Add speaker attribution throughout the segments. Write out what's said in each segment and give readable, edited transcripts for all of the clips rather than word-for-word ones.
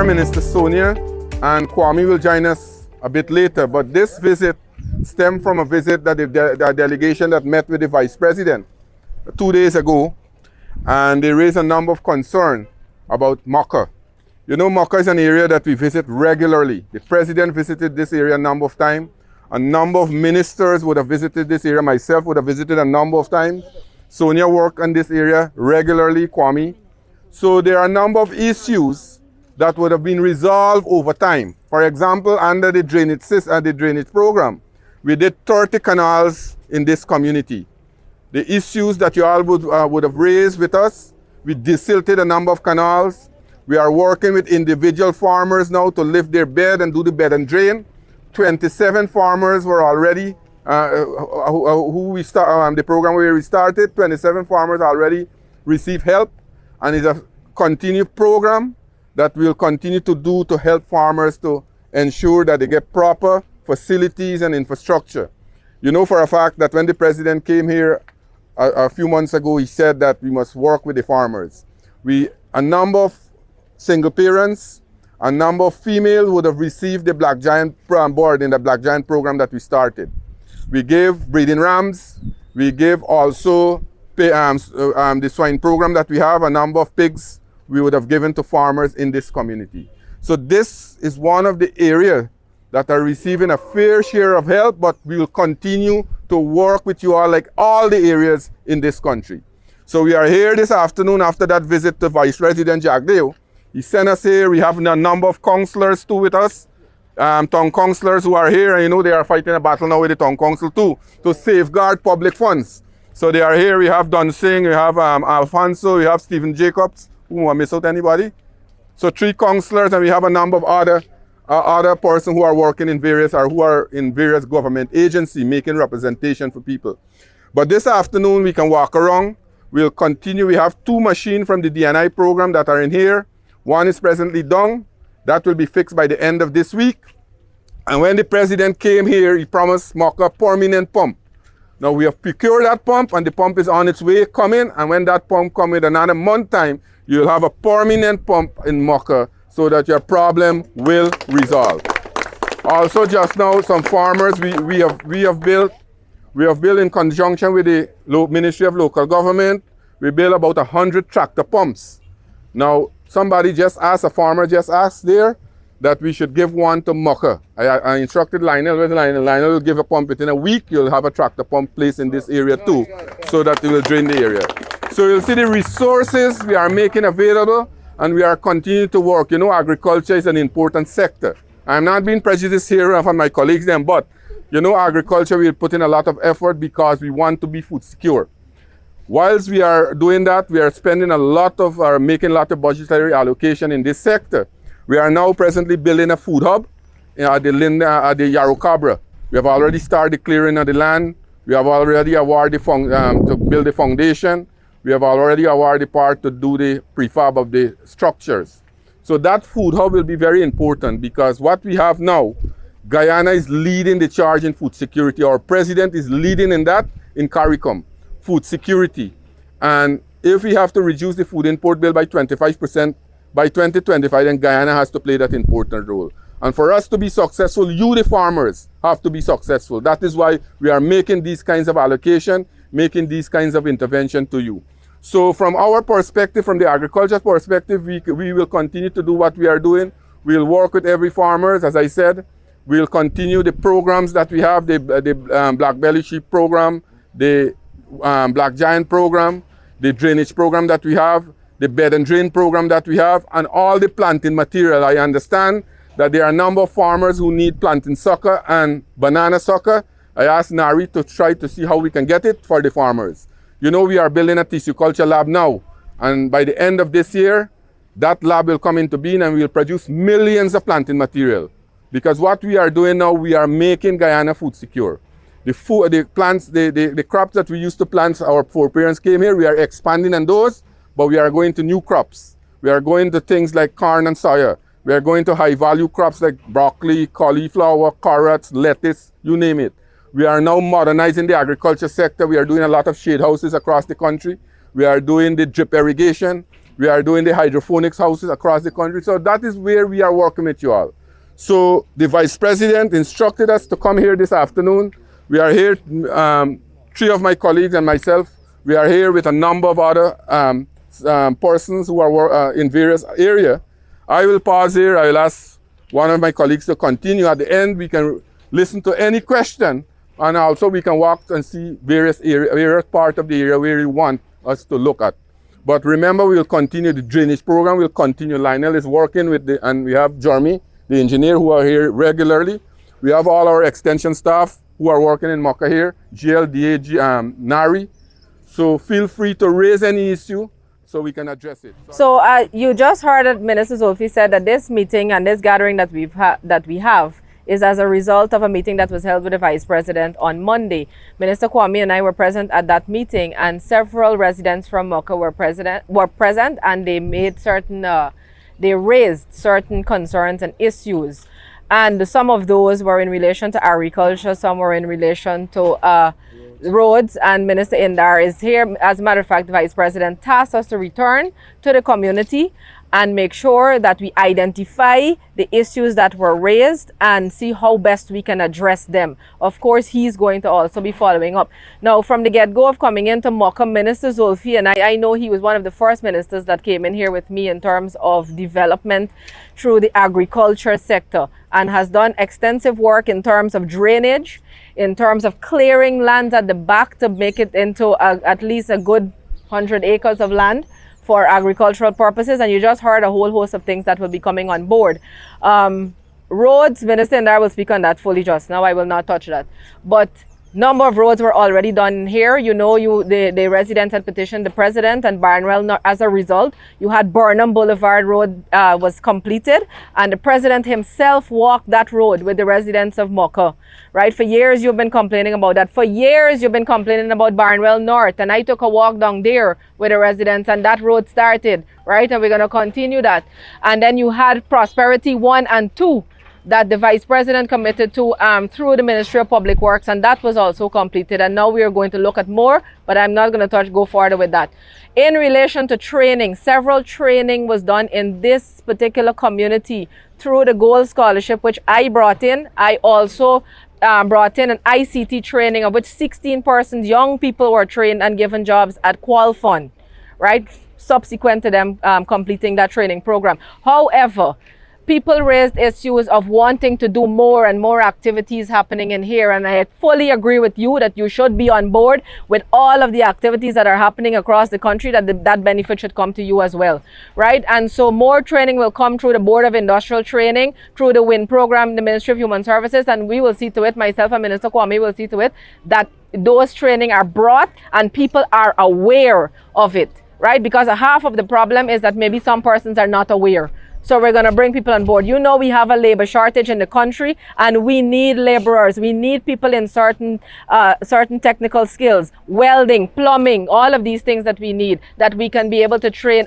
Speaker 1: Minister Sonia, and Kwame will join us a bit later. But this visit stemmed from a visit that the delegation that met with the Vice President 2 days ago, and they raised a number of concerns about Mocha. You know, Mocha is an area that we visit regularly. The President visited this area a number of times. A number of ministers would have visited this area. Myself would have visited a number of times. Sonia worked in this area regularly, Kwame. So there are a number of issues that would have been resolved over time. For example, under the drainage program, we did 30 canals in this community. The issues that you all would have raised with us, we desilted a number of canals. We are working with individual farmers now to lift their bed and do the bed and drain. 27 farmers were already, the program where we started, 27 farmers already received help, and it's a continued program that we'll continue to do to help farmers to ensure that they get proper facilities and infrastructure. You know for a fact that when the President came here a few months ago, he said that we must work with the farmers. A number of single parents, a number of females would have received the Black Giant board in the Black Giant program that we started. We gave breeding rams. We gave also the swine program that we have. A number of pigs we would have given to farmers in this community. So this is one of the areas that are receiving a fair share of help, but we will continue to work with you all like all the areas in this country. So we are here this afternoon after that visit to Vice President Jagdeo. He sent us here. We have a number of councillors too with us, town councillors who are here, and you know they are fighting a battle now with the town council too to safeguard public funds. So they are here. We have Don Singh, we have Alfonso, we have Stephen Jacobs. Who I miss out anybody? So 3 councillors, and we have a number of other persons who are working in various government agencies making representation for people. But this afternoon we can walk around. We'll continue. We have 2 machines from the DNI program that are in here. One is presently done. That will be fixed by the end of this week. And when the President came here, he promised Mocha a permanent pump. Now we have procured that pump, and the pump is on its way coming. And when that pump comes in another month time, you'll have a permanent pump in Mocha so that your problem will resolve. Also, just now, some farmers we have built in conjunction with the Ministry of Local Government. We built about 100 tractor pumps. Now, a farmer just asked there that we should give one to Mocha. I instructed Lionel, Lionel will give a pump within a week. You'll have a tractor pump placed in this area too, so that it will drain the area. So you'll see the resources we are making available, and we are continuing to work. You know, agriculture is an important sector. I'm not being prejudiced here from my colleagues then, but you know, agriculture, we put in a lot of effort because we want to be food secure. Whilst we are doing that, we are spending making a lot of budgetary allocation in this sector. We are now presently building a food hub at the Yarrow Cabra. We have already started clearing of the land. We have already awarded to build the foundation. We have already awarded part to do the prefab of the structures. So that food hub will be very important because what we have now, Guyana is leading the charge in food security. Our president is leading in that in CARICOM. Food security. And if we have to reduce the food import bill by 25% by 2025, then Guyana has to play that important role. And for us to be successful, you, the farmers, have to be successful. That is why we are making these kinds of allocation, making these kinds of intervention to you. So from our perspective, from the agriculture perspective, we will continue to do what we are doing. We'll work with every farmer, as I said. We'll continue the programs that we have, the black belly sheep program, the Black Giant program, the drainage program that we have, the bed and drain program that we have, and all the planting material. I understand that there are a number of farmers who need planting sucker and banana sucker. I asked Nari to try to see how we can get it for the farmers. You know, we are building a tissue culture lab now, and by the end of this year, that lab will come into being and we'll produce millions of planting material. Because what we are doing now, we are making Guyana food secure. The crops that we used to plant, our foreparents came here, we are expanding on those, but we are going to new crops. We are going to things like corn and soya. We are going to high value crops like broccoli, cauliflower, carrots, lettuce, you name it. We are now modernizing the agriculture sector. We are doing a lot of shade houses across the country. We are doing the drip irrigation. We are doing the hydroponics houses across the country. So that is where we are working with you all. So the Vice President instructed us to come here this afternoon. We are here, 3 of my colleagues and myself. We are here with a number of other persons who are in various areas. I will pause here. I will ask one of my colleagues to continue. At the end, we can listen to any question, and also we can walk and see various part of the area where you want us to look at. But remember, we will continue the drainage program. We'll continue. Lionel is working with and we have Jeremy, the engineer, who are here regularly. We have all our extension staff who are working in Mocha here, GLDA, NARI. So feel free to raise any issue so we can address it.
Speaker 2: So you just heard that Minister Zulfi said that this meeting and this gathering that we have is as a result of a meeting that was held with the Vice President on Monday. Minister Kwame and I were present at that meeting, and several residents from Mocha were present, and they made certain, they raised certain concerns and issues. And some of those were in relation to agriculture, some were in relation to roads, and Minister Indar is here. As a matter of fact, the Vice President tasked us to return to the community and make sure that we identify the issues that were raised and see how best we can address them. Of course, he's going to also be following up. Now, from the get-go of coming into Mocha, Minister Zulfi, and I know he was one of the first ministers that came in here with me in terms of development through the agriculture sector, and has done extensive work in terms of drainage, in terms of clearing lands at the back to make it into at least a good 100 acres of land for agricultural purposes. And you just heard a whole host of things that will be coming on board. Roads, Minister Indar will speak on that fully just now. I will not touch that. But number of roads were already done here. You know, the residents had petitioned the president, and Barnwell, as a result, you had Burnham Boulevard Road was completed, and the president himself walked that road with the residents of Mocha. Right? For years you've been complaining about that. For years you've been complaining about Barnwell North, and I took a walk down there with the residents, and that road started, right? And we're going to continue that. And then you had Prosperity 1 and 2 that the Vice President committed to through the Ministry of Public Works, and that was also completed. And now we are going to look at more, but I'm not going to go further with that. In relation to training, several training was done in this particular community through the Gold Scholarship, which I brought in. I also brought in an ICT training, of which 16 persons, young people, were trained and given jobs at Qualfund, right? Subsequent to them completing that training program. However, people raised issues of wanting to do more and more activities happening in here, and I fully agree with you that you should be on board with all of the activities that are happening across the country, that benefit should come to you as well, right? And so more training will come through the Board of Industrial Training, through the WIN program, the Ministry of Human Services, and we will see to it, myself and Minister Kwame will see to it, that those training are brought and people are aware of it, right? Because half of the problem is that maybe some persons are not aware. So we're going to bring people on board. You know, we have a labor shortage in the country, and we need laborers. We need people in certain technical skills, welding, plumbing, all of these things that we need, that we can be able to train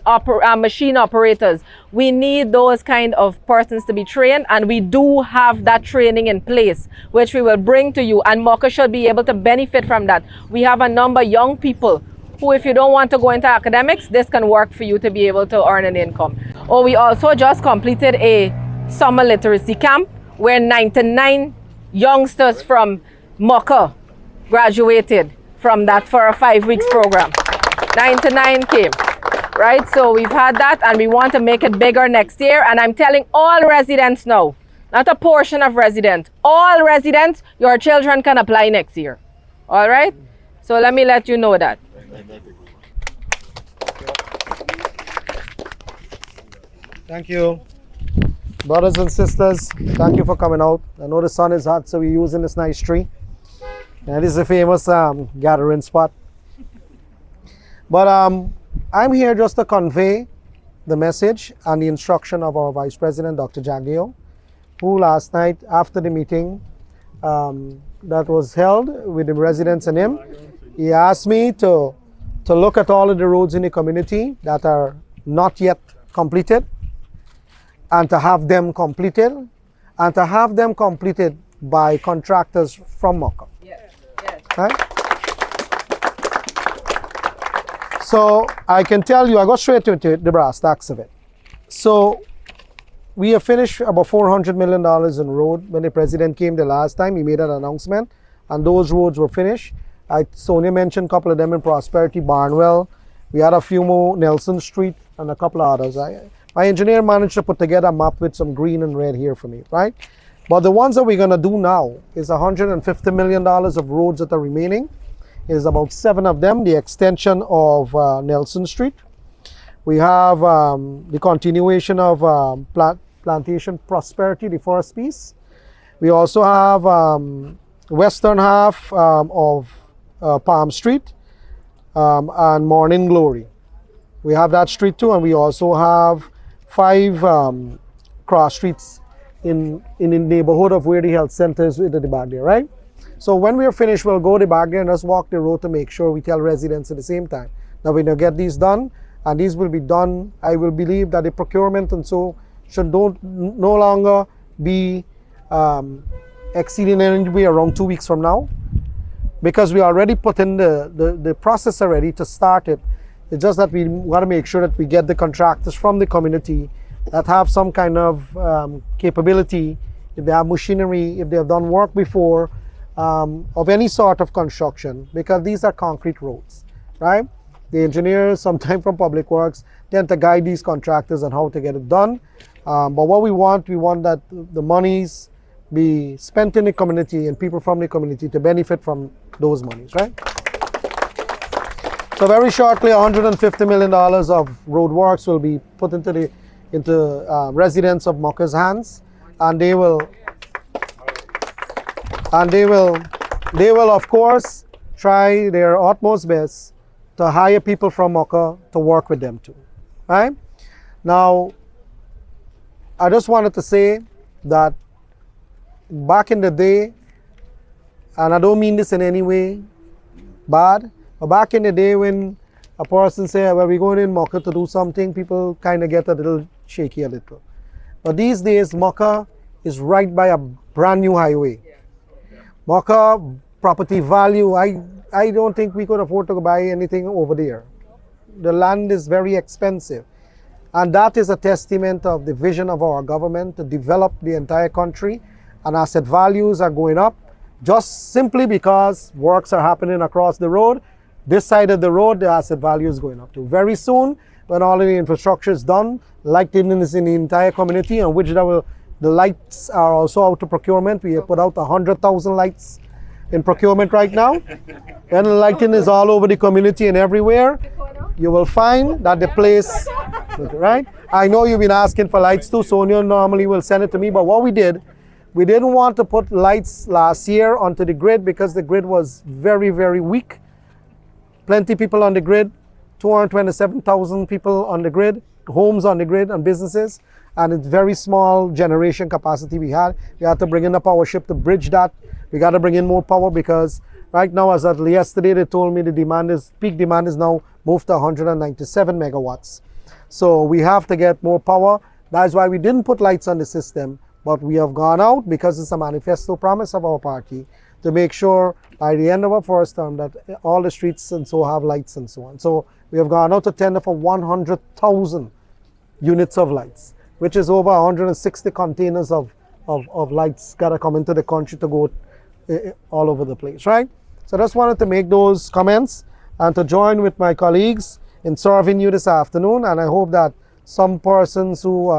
Speaker 2: machine operators. We need those kind of persons to be trained, and we do have that training in place, which we will bring to you, and Mocha should be able to benefit from that. We have a number of young people who, if you don't want to go into academics, this can work for you to be able to earn an income. Oh, we also just completed a summer literacy camp where 99 youngsters from Mocha graduated from that for a 5 weeks program. 99 came, right? So we've had that, and we want to make it bigger next year. And I'm telling all residents now, not a portion of residents, all residents, your children can apply next year. All right? So let me let you know that.
Speaker 3: Thank you. Brothers and sisters, thank you for coming out. I know the sun is hot, so we're using this nice tree. And this is a famous gathering spot. But I'm here just to convey the message and the instruction of our Vice President, Dr. Jagdeo, who last night after the meeting that was held with the residents and him, he asked me to look at all of the roads in the community that are not yet completed, and to have them completed, and to have them completed by contractors from Mocha.
Speaker 2: Yes, yes.
Speaker 3: Right? So I can tell you, I go straight to the brass tacks of it. So we have finished about $400 million in road. When the president came the last time, he made an announcement, and those roads were finished. Sonia mentioned a couple of them in Prosperity, Barnwell. We had a few more, Nelson Street, and a couple of others. My engineer managed to put together a map with some green and red here for me, right? But the ones that we're going to do now is $150 million of roads that are remaining. Is about 7 of them, the extension of Nelson Street. We have the continuation of Plantation Prosperity, the first piece. We also have western half of Palm Street and Morning Glory. We have that street too, and we also have 5 cross streets in the neighborhood of where the health center is at the back there, right? So when we are finished, we'll go to the back there and just walk the road to make sure we tell residents at the same time. Now we're going to get these done, and these will be done. I will believe that the procurement and so should no longer be exceeding anyway around 2 weeks from now, because we already put in the process already to start it. It's just that we want to make sure that we get the contractors from the community that have some kind of capability, if they have machinery, if they have done work before, of any sort of construction, because these are concrete roads, right? The engineers, sometimes from Public Works, tend to guide these contractors on how to get it done. But what we want that the monies be spent in the community and people from the community to benefit from those monies, right? So very shortly, $150 million of road works will be put into residents of Mocha's hands, and they will of course try their utmost best to hire people from Mocha to work with them too, right? Now, I just wanted to say that back in the day, and I don't mean this in any way bad, but back in the day when a person say, well, we're going in Mocha to do something, people kind of get a little shaky a little. But these days, Mocha is right by a brand new highway. Mocha property value, I don't think we could afford to buy anything over there. The land is very expensive. And that is a testament of the vision of our government to develop the entire country, and asset values are going up just simply because works are happening across the road. This side of the road, the asset value is going up too. Very soon, when all of the infrastructure is done, lighting is in the entire community, and which the lights are also out of procurement. We have put out 100,000 lights in procurement right now. And the lighting is all over the community and everywhere. You will find that the place, right? I know you've been asking for lights too. Sonia normally will send it to me, but what we didn't want to put lights last year onto the grid because the grid was very, very weak. Plenty people on the grid, 227,000 people on the grid, homes on the grid and businesses, and it's very small generation capacity we had. We had to bring in a power ship to bridge that. We got to bring in more power because right now, as of yesterday, they told me the peak demand is now moved to 197 megawatts. So we have to get more power. That's why we didn't put lights on the system, but we have gone out because it's a manifesto promise of our party to make sure by the end of our first term that all the streets and so have lights and so on. So we have gone out to tender for 100,000 units of lights, which is over 160 containers of lights got to come into the country to go all over the place, right? So I just wanted to make those comments and to join with my colleagues in serving you this afternoon. And I hope that some persons who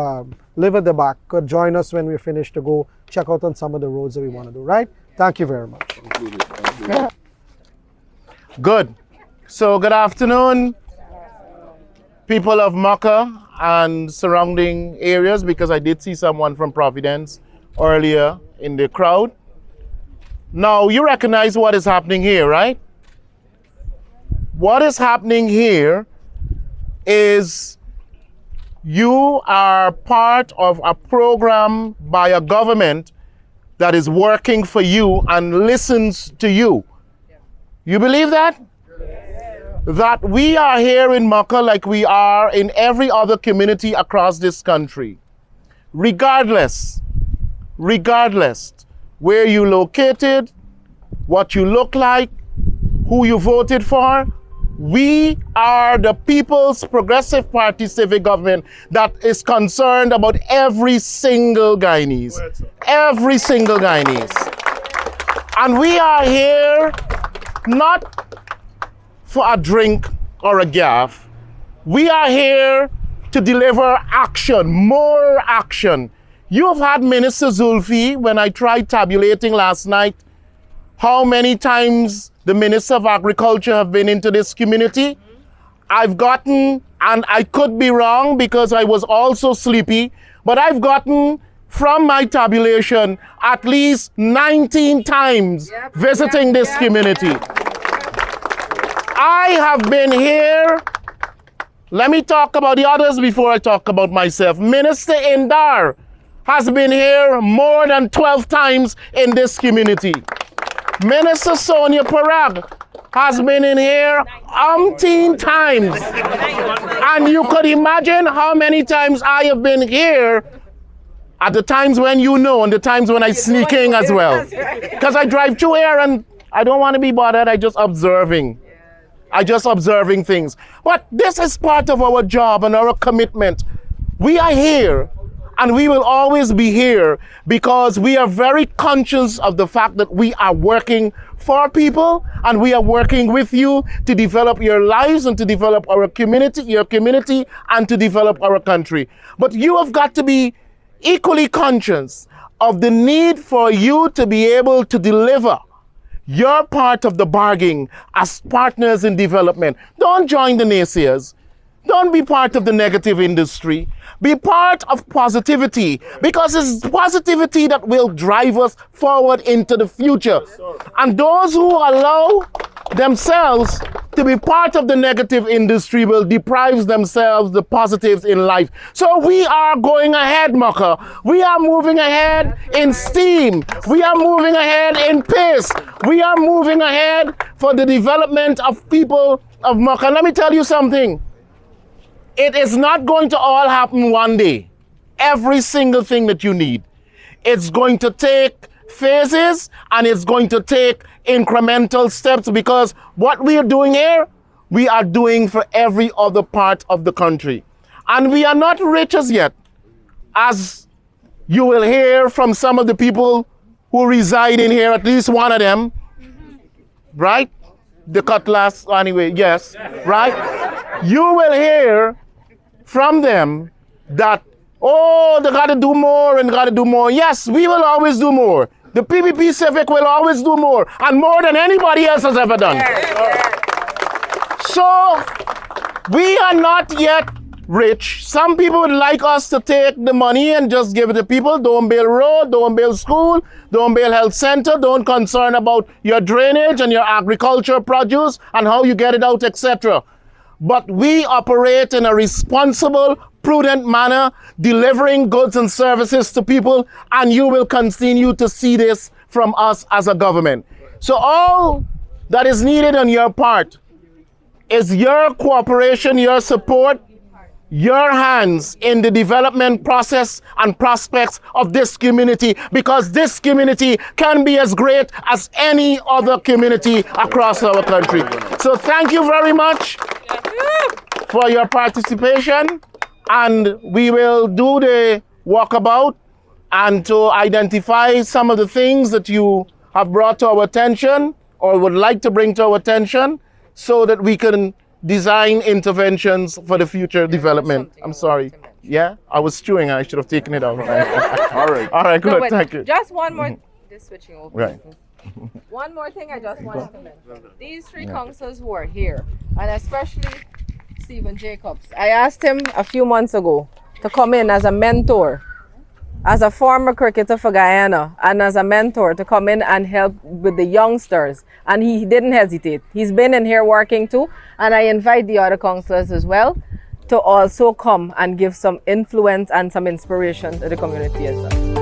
Speaker 3: live at the back could join us when we're finished to go check out on some of the roads that we want to do, right? Thank you very much.
Speaker 4: Good. So good afternoon, people of Mocha and surrounding areas, because I did see someone from Providence earlier in the crowd. Now, you recognize what is happening here, right? What is happening here is you are part of a program by a government that is working for you and listens to you. You believe that? That we are here in Mocha like we are in every other community across this country. Regardless where you located, what you look like, who you voted for, We are the People's Progressive Party civic government that is concerned about every single Guyanese. Every single Guyanese. And we are here not for a drink or a gaff. We are here to deliver action, more action. You've had Minister Zulfi, when I tried tabulating last night, how many times the Minister of Agriculture have been into this community. I've gotten, and I could be wrong because I was also sleepy, but I've gotten from my tabulation at least 19 times visiting this community. I have been here. Let me talk about the others before I talk about myself. Minister Indar has been here more than 12 times in this community. Minister Sonia Parag has been in here umpteen times. And you could imagine how many times I have been here at the times when you know and the times when I sneak in as well. Because I drive through here and I don't want to be bothered, I just observing. I just observing things. But this is part of our job and our commitment. We are here and we will always be here because we are very conscious of the fact that we are working for people and we are working with you to develop your lives and to develop our community, your community, and to develop our country. But you have got to be equally conscious of the need for you to be able to deliver your part of the bargain as partners in development. Don't join the naysayers. Don't be part of the negative industry. Be part of positivity, because it's positivity that will drive us forward into the future. And those who allow themselves to be part of the negative industry will deprive themselves the positives in life. So we are going ahead, Mocha. We are moving ahead in steam. We are moving ahead in pace. We are moving ahead for the development of people of Mocha. Let me tell you something. It is not going to all happen one day. Every single thing that you need. It's going to take phases and it's going to take incremental steps, because what we are doing here, we are doing for every other part of the country. And we are not rich as yet, as you will hear from some of the people who reside in here, at least one of them, right? The cutlass, anyway, yes, right? You will hear from them that, oh, they got to do more and got to do more. Yes, we will always do more. The PPP Civic will always do more, and more than anybody else has ever done. So, we are not yet rich. Some people would like us to take the money and just give it to people. Don't build road, don't build school, don't build health center, don't concern about your drainage and your agricultural produce and how you get it out, etc. But we operate in a responsible, prudent manner, delivering goods and services to people, and you will continue to see this from us as a government. So all that is needed on your part is your cooperation, your support, your hands in the development process and prospects of this community, because this community can be as great as any other community across our country. So thank you very much for your participation, and we will do the walkabout and to identify some of the things that you have brought to our attention or would like to bring to our attention so that we can design interventions for the future development. I'm sorry. Yeah, I was chewing. I should have taken it out.
Speaker 1: All right.
Speaker 4: All right, good.
Speaker 2: Wait,
Speaker 4: Thank you.
Speaker 2: just one more. Just switching over.
Speaker 4: Right.
Speaker 2: One more thing I just wanted to mention. These three councillors who are here, and especially Stephen Jacobs, I asked him a few months ago to come in as a mentor, as a former cricketer for Guyana, and as a mentor to come in and help with the youngsters. And he didn't hesitate. He's been in here working too. And I invite the other councillors as well to also come and give some influence and some inspiration to the community as well.